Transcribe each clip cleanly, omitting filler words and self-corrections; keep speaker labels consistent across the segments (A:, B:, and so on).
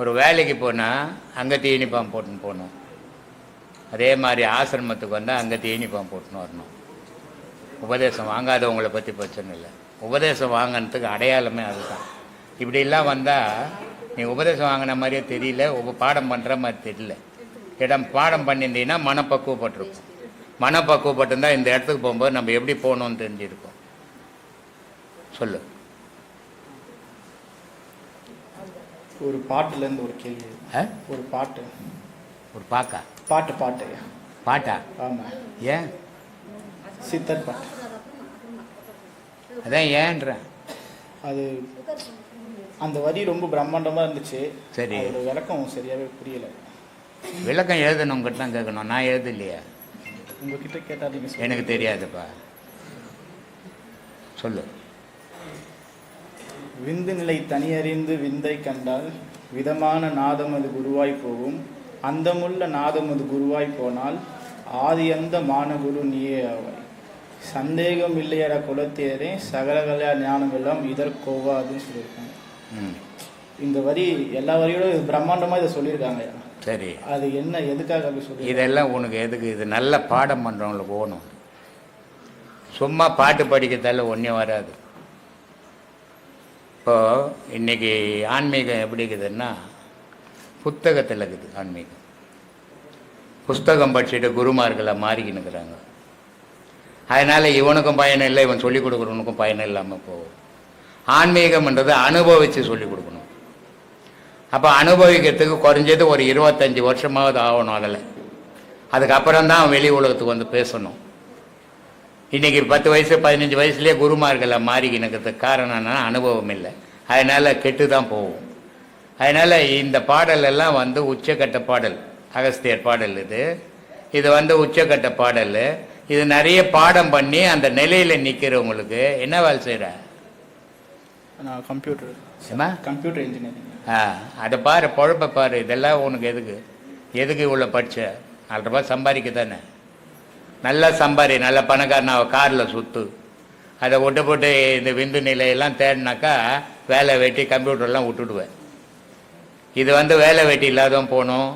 A: ஒரு வேலைக்கு போனால் அங்கே யூனிஃபார்ம் போட்டுன்னு போகணும். அதே மாதிரி ஆசிரமத்துக்கு வந்தால் அங்கே யூனிஃபார்ம் போட்டுன்னு வரணும். உபதேசம் வாங்காதவங்களை பற்றி பிரச்சனை இல்லை. உபதேசம் வாங்கினதுக்கு அடையாளமே அதுதான். இப்படிலாம் வந்தால் நீ உபதேசம் வாங்கின மாதிரியே தெரியல, பாடம் பண்ணுற மாதிரி தெரியல. இடம் பாடம் பண்ணியிருந்தீங்கன்னா மனப்பக்குவப்பட்டிருக்கும். மனப்பக்குவப்பட்டிருந்தால் இந்த இடத்துக்கு போகும்போது நம்ம எப்படி போகணும்னு தெரிஞ்சிருக்கோம். சொல்லு.
B: ஒரு பாட்டுலேருந்து ஒரு கேள்வி. ஒரு பாட்டு.
A: ஒரு பாக்கா?
B: பாட்டு பாட்டு
A: பாட்டா?
B: ஆமாம்.
A: ஏன்?
B: சித்தர் பாட்டு.
A: அதான் ஏன்ற
B: அது அந்த வரி ரொம்ப பிரம்மாண்டமாக இருந்துச்சு.
A: சரி,
B: ஒரு விளக்கம் சரியாகவே புரியலை.
A: விளக்கம் எழுதணுங்கிட்ட தான் கேட்கணும், நான் எழுதலையா?
B: உங்ககிட்ட கேட்டால்
A: எனக்கு தெரியாதுப்பா, சொல்லு.
B: விந்து நிலை தனியறிந்து விந்தை கண்டால் விதமான நாதம் அது குருவாய் போகும். அந்தமுள்ள நாதம் அது குருவாய் போனால் ஆதி அந்த மானகுரு நீயே ஆவாய். சந்தேகம் இல்லையட குலத்தேரே சகலகல்யா ஞானம் எல்லாம் இதற்கோவாதுன்னு சொல்லியிருக்காங்க. இந்த வரி எல்லா வரியோட பிரம்மாண்டமாக இதை சொல்லியிருக்காங்க.
A: சரி,
B: அது என்ன, எதுக்காக அப்படி சொல்லி?
A: இதெல்லாம் உனக்கு எதுக்கு? இது நல்ல பாடம் பண்ணுறவங்களுக்கு ஓணும். சும்மா பாட்டு படிக்கிறதால ஒன்றும் வராது. இப்போது இன்றைக்கி ஆன்மீகம் எப்படி இருக்குதுன்னா புத்தகத்தில் இருக்குது. ஆன்மீகம் புஸ்தகம் படிச்சுட்டு குருமார்களை மாறிக்கின்னுக்குறாங்க. அதனால் இவனுக்கும் பயன் இல்லை, இவன் சொல்லிக் கொடுக்குறவனுக்கும் பயன் இல்லாமல் போகும். ஆன்மீகம்ன்றது அனுபவித்து சொல்லிக் கொடுக்கணும். அப்போ அனுபவிக்கிறதுக்கு குறைஞ்சது ஒரு 25 வருஷமாவது ஆகணும். அதுக்கப்புறம் தான் வெளி உலகத்துக்கு வந்து பேசணும். இன்றைக்கி 10 வயசு 15 வயசுலேயே குருமார்களை மாறிக்கினுக்கிறதுக்கு காரணம் என்னன்னா அனுபவம் இல்லை. அதனால் கெட்டு தான் போகும். அதனால் இந்த பாடல் எல்லாம் வந்து உச்சக்கட்ட பாடல், அகஸ்தியர் பாடல். இது வந்து உச்சக்கட்ட பாடல். இது நிறைய பாடம் பண்ணி அந்த நிலையில் நிற்கிறவங்களுக்கு என்ன வேலை செய்கிற?
B: நான் கம்ப்யூட்டர் இன்ஜினியரிங்.
A: அதை பாரு, பொழப்ப பாரு. இதெல்லாம் உனக்கு எதுக்கு இவ்வளோ படித்த? 4 ரூபாய் சம்பாதிக்க தானே. நல்லா சம்பாரி, நல்ல பணக்காரன் அவள் காரில் சுற்று. அதை விட்டு போட்டு இந்த விந்து நிலையெல்லாம் தேடினாக்கா வேலை வெட்டி கம்ப்யூட்டர்லாம் விட்டுடுவேன். இது வந்து வேலை வெட்டி இல்லாதவன் போகணும்,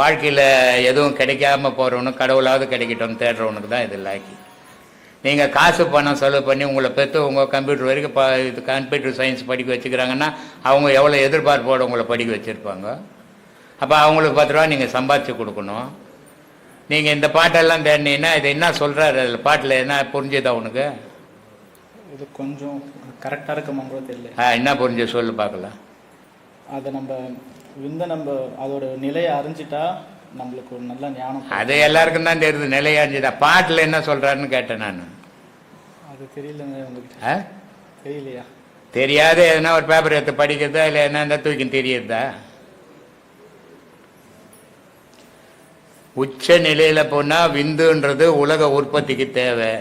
A: வாழ்க்கையில் எதுவும் கிடைக்காம போகிறவனும் கடவுளாவது கிடைக்கட்டும்னு தேடுறவனுக்கு தான் இது லாக்கி. நீங்கள் காசு பணம் செலவு பண்ணி உங்களை பெற்று உங்கள் கம்ப்யூட்டர் வரைக்கும் இது கம்ப்யூட்டர் சயின்ஸ் படிக்க வச்சுக்கிறாங்கன்னா அவங்க எவ்வளோ எதிர்பார்ப்போடு உங்களை படிக்க வச்சுருப்பாங்க. அப்போ அவங்களுக்கு 10 ரூபா நீங்கள் சம்பாதிச்சு கொடுக்கணும். நீங்கள் இந்த பாட்டெல்லாம் தேடினீங்கன்னா இது என்ன சொல்கிறாரு அதில் பாட்டில் என்ன புரிஞ்சுதா உனக்கு?
B: இது கொஞ்சம் கரெக்டாக இருக்குமா கூட தெரியல.
A: என்ன புரிஞ்சு சொல்லு பார்க்கலாம்.
B: அதை நம்ம அதோட நிலையை அறிஞ்சிட்டா நம்மளுக்கு ஒரு நல்ல ஞானம்.
A: அது எல்லாருக்கும் தான் தெரியுது, நிலையை அறிஞ்சிட்டா. பாட்டில் என்ன சொல்கிறாருன்னு கேட்டேன் நான்.
B: அது தெரியலங்க உங்ககிட்ட. தெரியலையா?
A: தெரியாது. எதுனா ஒரு பேப்பர் எடுத்து படிக்கிறதா இல்லை என்ன தூக்கி தெரியுதா? உச்ச நிலையில் போனால் விந்துன்றது உலக உற்பத்திக்கு தேவை.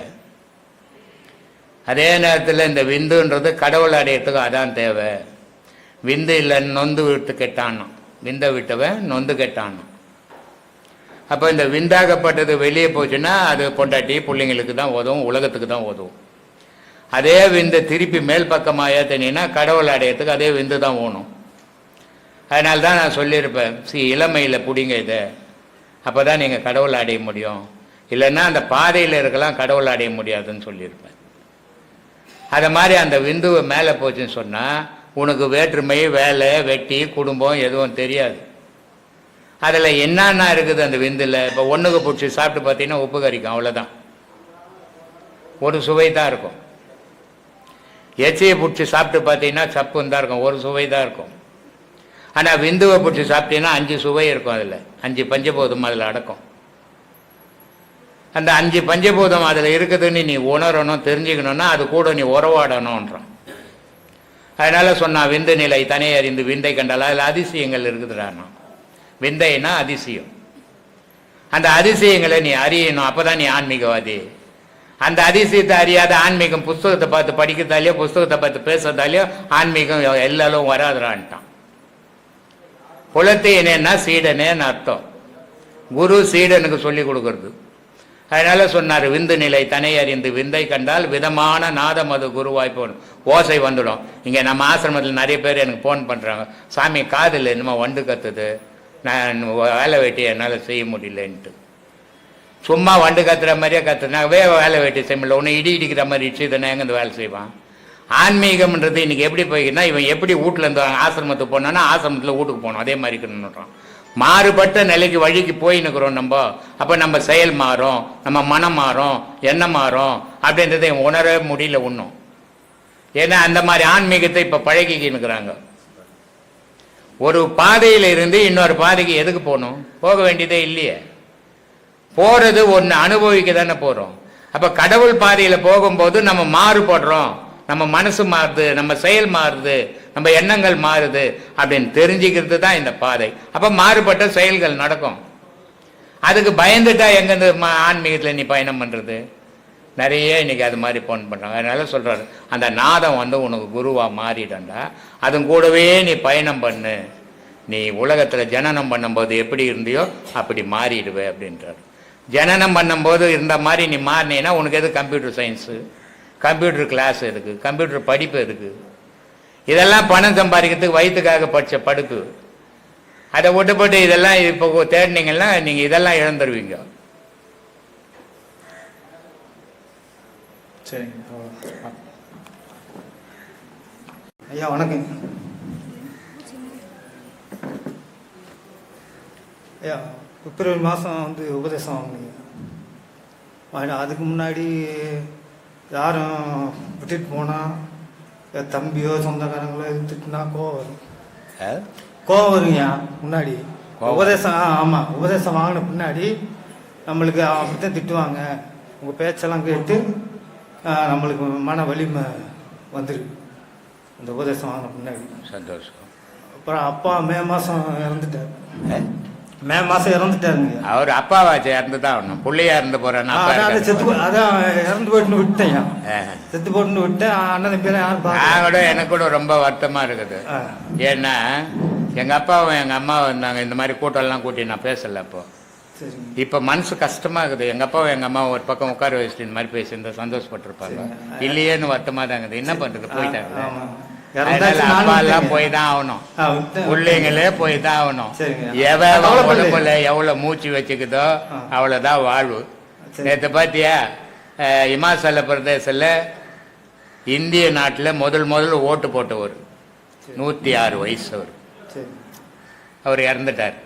A: அதே நேரத்தில் இந்த விந்துன்றது கடவுள் அடையிறதுக்கு அதான் தேவை. விந்து இல்லைன்னு நொந்து விட்டு கெட்டானோ, விந்தை விட்டவன் நொந்து கெட்டானோ. அப்போ இந்த விந்தாகப்பட்டது வெளியே போச்சுன்னா அது பொண்டாட்டி பிள்ளைங்களுக்கு தான் உதவும், உலகத்துக்கு தான் உதவும். அதே விந்து திருப்பி மேல் பக்கமாக ஏற்றினீங்கன்னா கடவுள் அடையிறதுக்கு அதே விந்து தான் ஓணும். அதனால தான் நான் சொல்லியிருப்பேன், இளமையில் பிடிங்க இதை, அப்போ தான் நீங்கள் கடவுள் அடைய முடியும். இல்லைன்னா அந்த பாதையில் இருக்கலாம், கடவுள் அடைய முடியாதுன்னு சொல்லியிருப்பேன். அதை மாதிரி அந்த விந்துவை மேலே போச்சுன்னு சொன்னால் உனக்கு வேற்றுமை, வேலை, வெட்டி, குடும்பம் எதுவும் தெரியாது. அதில் என்னென்ன இருக்குது அந்த விந்தில்? இப்போ ஒன்றுக்கு பிடிச்சி சாப்பிட்டு பார்த்தீங்கன்னா உப்பு கறிக்கும், அவ்வளோதான். ஒரு சுவை தான் இருக்கும். எச்சியை பிடிச்சி சாப்பிட்டு பார்த்தீங்கன்னா சப்புன்னு தான் இருக்கும், ஒரு சுவை தான் இருக்கும். ஆனால் விந்துவை பிடிச்சி சாப்பிட்டீங்கன்னா 5 சுவை இருக்கும். அதில் 5 பஞ்சபூதம் அதில் அடக்கும். அந்த 5 பஞ்சபூதம் அதில் இருக்குதுன்னு நீ உணரணும், தெரிஞ்சுக்கணுன்னா அது கூட நீ உறவாடணுன்றான். அதனால் சொன்னான் விந்து நிலை தனி அறிந்து விந்தை கண்டால் அதில் அதிசயங்கள் இருக்குதுடானா. விந்தைன்னா அதிசயம். அந்த அதிசயங்களை நீ அறியணும், அப்போ தான் நீ ஆன்மீகவாதி. அந்த அதிசயத்தை அறியாத ஆன்மீகம் புஸ்தகத்தை பார்த்து படிக்கிறதாலேயோ புஸ்தகத்தை பார்த்து பேசுறதாலேயோ ஆன்மீகம் எல்லாரும் வராதுறான்ட்டான். புலத்தை என்னன்னா சீடனேன்னு அர்த்தம். குரு சீடனுக்கு சொல்லி கொடுக்கறது. அதனால சொன்னார், விந்து நிலை தனை அறிந்து விந்தை கண்டால் விதமான நாதம் அது குருவாய் போகணும், ஓசை வந்துடும். இங்கே நம்ம ஆசிரமத்தில் நிறைய பேர் எனக்கு ஃபோன் பண்ணுறாங்க, சாமி காதில் என்னமோ வண்டு கத்துது, நான் வேலை வெட்டி என்னால் செய்ய முடியலன்ட்டு. சும்மா வண்டு கத்துற மாதிரியே கத்துனாவே வேலை வெட்டி செய்ய முடியல, ஒன்று இடி இடிக்கிற மாதிரி இடிச்சு தானே எங்கே இந்த வேலை செய்வான். ஆன்மீகம்ன்றது இன்றைக்கி எப்படி போய்க்குன்னா, இவன் எப்படி வீட்டில் இருந்து ஆசிரமத்துக்கு போனான்னா ஆசிரமத்தில் வீட்டுக்கு போகணும், அதே மாதிரி இருக்கணுன்றான். மாறுபட்ட நிலைக்கு வழிக்கு போயின்னுக்கிறோம் நம்ம. அப்போ நம்ம செயல் மாறும், நம்ம மனம் மாறும், எண்ணம் மாறும் அப்படின்றத உணர முடியல ஒன்றும். ஏன்னா அந்த மாதிரி ஆன்மீகத்தை இப்போ பழகிக்கின்னுக்குறாங்க. ஒரு பாதையில் இருந்து இன்னொரு பாதைக்கு எதுக்கு போகணும்? போக வேண்டியதே இல்லையே. போகிறது ஒன்று அனுபவிக்க தானே போகிறோம். அப்போ கடவுள் பாதையில் போகும்போது நம்ம மாறுபடுறோம், நம்ம மனசு மாறுது, நம்ம செயல் மாறுது, நம்ம எண்ணங்கள் மாறுது அப்படின்னு தெரிஞ்சுக்கிறது தான் இந்த பாதை. அப்போ மாறுபட்ட செயல்கள் நடக்கும். அதுக்கு பயந்துட்டா எங்கேருந்து ஆன்மீகத்தில் நீ பயணம் பண்ணுறது? நிறைய இன்னைக்கு அது மாதிரி ஃபோன் பண்ணுறாங்க. அதனால சொல்கிறாரு, அந்த நாதம் உனக்கு குருவாக மாறிடண்டா, அதன் கூடவே நீ பயணம் பண்ணு. நீ உலகத்தில் ஜனனம் பண்ணும்போது எப்படி இருந்தியோ அப்படி மாறிடுவே அப்படின்றார். ஜனனம் பண்ணும்போது இருந்த மாதிரி நீ மாறினீன்னா உனக்கு எது கம்ப்யூட்டர் சயின்ஸு, கம்ப்யூட்டர் கிளாஸ் இருக்குது, கம்ப்யூட்டர் படிப்பு இருக்குது. இதெல்லாம் பணம் சம்பாதிக்கிறதுக்கு வயிற்றுக்காக படித்த படிப்பு. அதை விட்டுப்பட்டு இதெல்லாம் இப்போ தேடினீங்கன்னா நீங்கள் இதெல்லாம் இழந்துருவீங்க.
B: சரிங்க ஐயா, வணக்கம் ஐயா. பிப்ரவரி மாதம் உபதேசம் வாங்கினீங்க. அதுக்கு முன்னாடி யாரும் விட்டுட்டு போனால் தம்பியோ சொந்தக்காரங்களோ திட்டுனா கோவம் வரும். கோவம் வருங்கய்யா. முன்னாடி உபதேசம், ஆமாம், உபதேசம் வாங்கின பின்னாடி நம்மளுக்கு அப்படித்தான் திட்டுவாங்க. உங்கள் பேச்செல்லாம் கேட்டு நம்மளுக்கு மன வலிமை வந்துருக்கு அந்த உபதேசம் வாங்கின பின்னாடி.
A: சந்தோஷம்.
B: அப்புறம் அப்பா மே மாதம் இறந்துட்டார். மே மாதம் இறந்துட்டாருங்க.
A: அவர் அப்பாவாச்சு, இறந்து தான் ஆகணும். பிள்ளையா இருந்து போறேன்னா
B: அதான் இறந்து போயிட்டு விட்டேன். செத்து போட்டுன்னு விட்டேன். அண்ணன் பேரும் யாரும்
A: எனக்கு கூட ரொம்ப வருத்தமா இருக்குது. ஏன்னா எங்க அப்பாவும் எங்க அம்மாவும் இருந்தாங்க, இந்த மாதிரி கூட்டம்லாம் கூட்டி நான் பேசல. அப்போ இப்ப மனசு கஷ்டமா இருக்குது. எங்க அப்பாவும் எங்க அம்மாவும் ஒரு பக்கம் உட்கார வச்சுட்டு இந்த மாதிரி பேசி இந்த சந்தோஷப்பட்டிருப்பாங்க. இல்லையேன்னு வருத்தமா தான் இருக்குது. என்ன பண்றது, போயிட்டாங்க. அப்பா எல்லாம் போய் தான் ஆகணும், பிள்ளைங்களே போய் தான் ஆகணும். உடம்புல எவ்வளவு மூச்சு வச்சுக்குதோ அவ்வளவுதான் வாழ்வு. நேற்று பாத்தியா, இமாச்சல பிரதேசத்துல இந்திய நாட்டில் முதல் ஓட்டு போட்டவர் 106 வயசு. அவர் இறந்துட்டார்.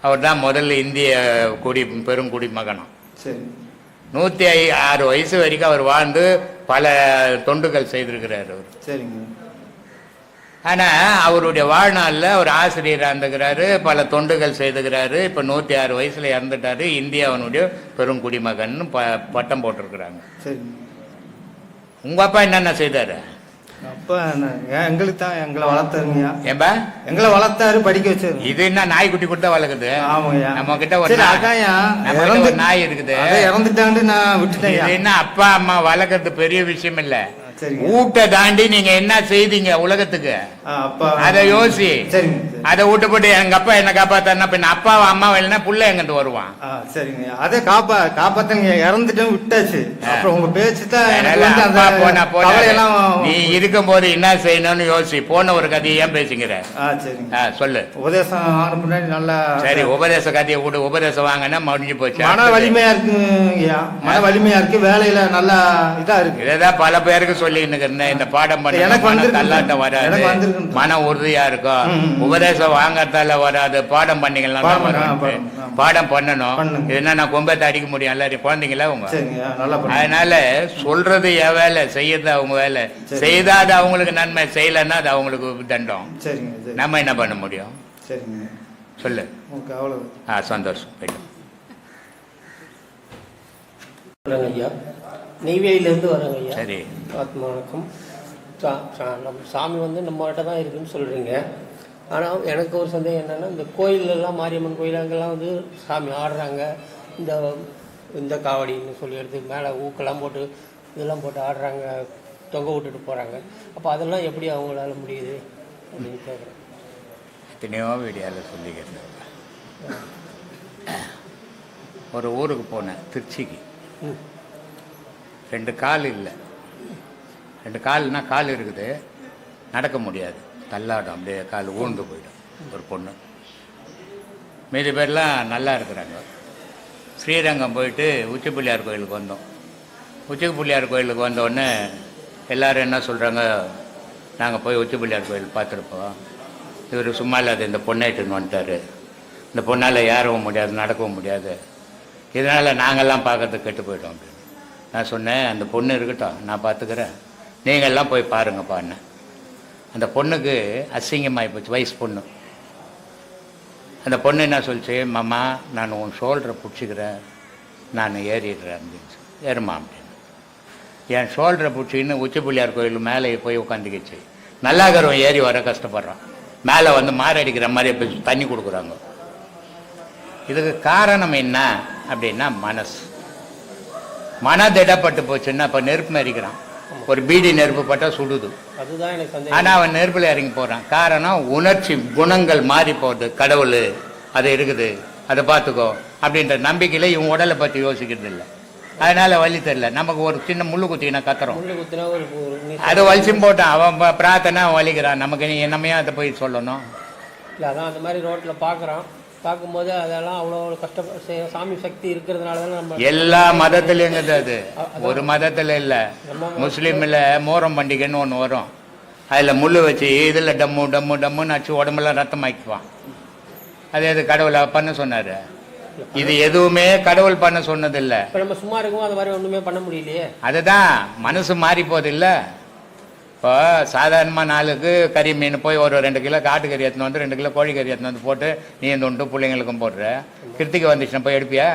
A: அவர் தான் முதல்ல இந்திய பெருங்குடி மகனம். 106 வயசு வரைக்கும் அவர் வாழ்ந்து பல தொண்டுகள் செய்திருக்கிறார் அவர்.
B: சரிங்க.
A: ஆனால் அவருடைய வாழ்நாளில் அவர் ஆசிரியராக இருந்துக்கிறாரு, பல தொண்டுகள் செய்துக்கிறாரு. இப்போ 106 வயசுல இறந்துட்டாரு. இந்தியாவினுடைய பெரும் குடிமகன் பட்டம் போட்டிருக்கிறாங்க.
B: சரி.
A: உங்க அப்பா என்னென்ன செய்தாரு?
B: அப்பா எங்களுக்கு தான் எங்களை வளர்த்தாருங்கய்யா.
A: ஏன்பா
B: எங்களை வளர்த்தாரு, படிக்க வச்சாரு.
A: இது என்ன நாய்க்குட்டி கொடுத்தா வளர்க்குது?
B: ஆமாய்யா.
A: நம்ம கிட்ட ஒரு நாய் இருக்குது,
B: இறந்துட்டாண்டு நான் விட்டுட்டேன்.
A: என்ன அப்பா அம்மா வளர்க்கறது பெரிய விஷயம் இல்ல. ஊட்ட தாண்டி நீங்க என்ன செய்தீங்க உலகத்துக்கு, அத யோசி. அதை ஊட்டப்பட்டு எங்க அப்பா என்ன காப்பாத்தா, பின்ன அப்பா அம்மா இல்லைன்னா புள்ள எங்கிட்டு வருவான்.
B: சரிங்க, அதை காப்பாத்தங்க. இறந்துட்டும் விட்டாச்சு. அப்புறம் உங்க பேச்சு தான்
A: நீ இருக்கும் போது என்ன செய்யணும்னு யோசி. போன ஒரு கதையை ஏன் பேசுங்கிற? சொல்லு.
B: உபதேசம் ஆன முன்னாடி நல்லா. சரி,
A: உபதேச கதையை விட்டு உபதேசம் வாங்கினா முடிஞ்சு போச்சு.
B: மன வலிமையா இருக்கு, மன வலிமையா இருக்கு, வேலையில நல்லா இதா இருக்கு.
A: இதான் பல பேருக்கு சொல்லி இந்த பாடம் பண்ண எனக்கு தள்ளாட்டம் வராது, மன உறுதியா இருக்கும். உபதேசம் வாங்கறதால வராது, பாடம் பண்ணீங்கன்னா பாடம் பண்ணணும். என்ன நான் கொம்பத்தை அடிக்க முடியும் எல்லாரும் குழந்தைங்களா உங்க. அதனால சொல்றது என் வேலை, செய்யறது அவங்க வேலை. செய்தா அது அவங்களுக்கு நன்மை, செய்யலன்னா அது அவங்களுக்கு தண்டம். நம்ம என்ன பண்ண முடியும்? சொல்லு. சந்தோஷம்.
C: ஐயா, நெய்வேலியிலேருந்து வராங்க ஐயா.
A: சரி,
C: ஆத்மா வணக்கம். நம்ம சாமி நம்மகிட்ட தான் இருக்குதுன்னு சொல்கிறீங்க. ஆனால் எனக்கு ஒரு சந்தேகம் என்னென்னா, இந்த கோயிலெல்லாம் மாரியம்மன் கோயில் அங்கெல்லாம் சாமி ஆடுறாங்க, இந்த காவடின்னு சொல்லி எடுத்து மேலே ஊக்கெல்லாம் போட்டு இதெல்லாம் போட்டு ஆடுறாங்க, தொங்க விட்டுட்டு போகிறாங்க. அப்போ அதெல்லாம் எப்படி அவங்களால முடியுது அப்படின்னு கேட்குறேன்.
A: எத்தனையோ வீடியோவில் சொல்லிக்கிறேன். ஒரு ஊருக்கு போனேன், திருச்சிக்கு.
C: ம்.
A: 2 கால் இல்லை, 2 கால்னா கால் இருக்குது, நடக்க முடியாது, தள்ளாடும், அப்படியே கால் ஊர்ந்து போயிடும் ஒரு பொண்ணு. மீதி பேர்லாம் நல்லா இருக்கிறாங்க. ஸ்ரீரங்கம் போயிட்டு உச்சி பிள்ளையார் கோயிலுக்கு வந்தோம். உச்சி பிள்ளையார் கோயிலுக்கு வந்தோடனே எல்லோரும் என்ன சொல்கிறாங்க, நாங்கள் போய் உச்சி பிள்ளையார் கோயில் பார்த்துருப்போம், இவர் சும்மா இல்லாத இந்த பொண்ணாயிட்டுன்னு வந்துட்டார், இந்த பொண்ணால் ஏறவும் முடியாது நடக்கவும் முடியாது, இதனால் நாங்கள்லாம் பார்க்கறதுக்கு கெட்டு போயிட்டோம் அப்படின்னு. நான் சொன்னேன், அந்த பொண்ணு இருக்கட்டும், நான் பார்த்துக்கிறேன், நீங்கள்லாம் போய் பாருங்கப்பான்னு. அந்த பொண்ணுக்கு அசிங்கமாகி போச்சு, வயசு பொண்ணு. அந்த பொண்ணு என்ன சொல்லிச்சு, மாமா நான் உன் ஷோல்டரை பிடிச்சிக்கிறேன், நான் ஏறிடுறேன் அப்படின்னு சொல்லி. ஏறுமா அப்படின்னு. என் ஷோல்டரை பிடிச்சின்னு உச்சி பிள்ளையார் கோயில் மேலே போய் உட்காந்துக்கிச்சு. நல்லாக்கிறவன் ஏறி வர கஷ்டப்படுறான், மேலே வந்து மாரடிக்கிற மாதிரி போய் தண்ணி கொடுக்குறாங்க. இதுக்கு காரணம் என்ன அப்படின்னா மனசு. மனதிடப்பட்டு போச்சுன்னா இப்போ நெருப்பு மறிக்கிறான், ஒரு பீடி நெருப்பு பட்டால் சுடுது,
C: அதுதான் எனக்கு சந்தேகம்.
A: ஆனால் அவன் நெருப்பில் இறங்கி போகிறான். காரணம் உணர்ச்சி குணங்கள் மாறி போகுது. கடவுள் அது இருக்குது, அதை பார்த்துக்கோ அப்படின்ற நம்பிக்கையில் இவன் உடலை பற்றி யோசிக்கிறது இல்லை. அதனால வலி தெரியல. நமக்கு ஒரு சின்ன முள்ளு குத்தினா கத்துறோம், அதை வலிச்சும் போட்டான், அவன் பிரார்த்தனை அவன் வலிக்கிறான், நமக்கு நீ என்னமையா அதை போய் சொல்லணும்.
C: இல்லை அதான் அந்த மாதிரி ரோட்டில் பார்க்குறான், பார்க்கும்போது அதெல்லாம் அவ்வளோ கஷ்ட சாமி சக்தி இருக்கிறதுனால தான் நம்ம
A: எல்லா மதத்துலேயும் அது ஒரு மதத்தில் இல்லை. முஸ்லீமில் மோரம் பண்டிகைன்னு ஒன்று வரும், அதில் முள் வச்சு இதில் டம்மு டம்மு டம்முன்னு அடிச்சு உடம்பெல்லாம் ரத்தமாக்கிக்குவான். அது கடவுளை பண்ண சொன்னார். இது எதுவுமே கடவுள் பண்ண சொன்னதில்லை.
C: இப்போ நம்ம சும்மா இருக்கும் அது மாதிரி ஒன்றுமே பண்ண முடியலையே.
A: அதுதான் மனசு மாறி போகுது இல்லை. இப்போ சாதாரணமாக நாளுக்கு கறி மீன் போய் ஒரு 2 கிலோ காட்டுக்கறி எடுத்துன்னு வந்து 2 கிலோ கோழிக்கறி எடுத்துன்னு வந்து போட்டு நீ இந்த உண்டு பிள்ளைங்களுக்கும் போடுற, கிருத்திகை வந்துச்சுன்னா போய் எடுப்பியா?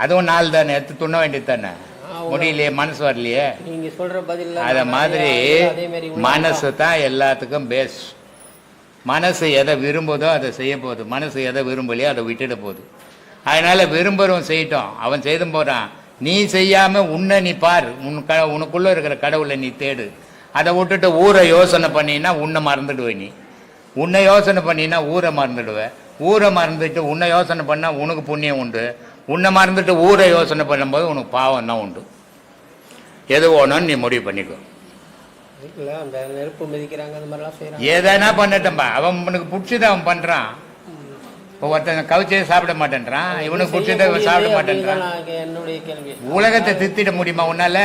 A: அதுவும் நாள் தானே, எடுத்து துண்ண வேண்டியது தானே, முடியலையே, மனசு வரலையே.
C: நீங்கள் சொல்கிற பதில்
A: அதை மாதிரி மனசு தான் எல்லாத்துக்கும் பேஸ். மனசு எதை விரும்புதோ அதை செய்ய போகுது, மனசு எதை விரும்பலையோ அதை விட்டுட போகுது. அதனால விரும்புகிறவன் செய்யட்டும், அவன் செய்து போகிறான். நீ செய்யாமல் உன்னை நீ பார், உனக்குள்ளே இருக்கிற கடவுளை நீ தேடு. அதை விட்டுட்டு ஊரை யோசனை பண்ணினா உன்னை மறந்துடுவேன். நீ உன்னை யோசனை பண்ணினா ஊரை மறந்துடுவேன். ஊரை மறந்துட்டு உன்னை யோசனை பண்ணால் உனக்கு புண்ணியம் உண்டு. உன்னை மறந்துட்டு ஊரை யோசனை பண்ணும்போது உனக்கு பாவம் தான் உண்டு. எது வேணும்னு நீ முடிவு பண்ணிக்கோ.
C: அந்த நெருப்பு மிதிக்கிறாங்க, அந்த மாதிரிலாம் செய்கிறாங்க.
A: ஏதானா பண்ணட்டம்பா, அவனுக்கு பிடிச்சதை அவன் பண்ணுறான். இப்போ ஒருத்தன் கவிச்சே சாப்பிட மாட்டேன்றான், இவனுக்கு பிடிச்சதை சாப்பிட மாட்டேன்றான்.
C: என்னுடைய கேள்வி,
A: உலகத்தை திருத்திட முடியுமா உன்னால?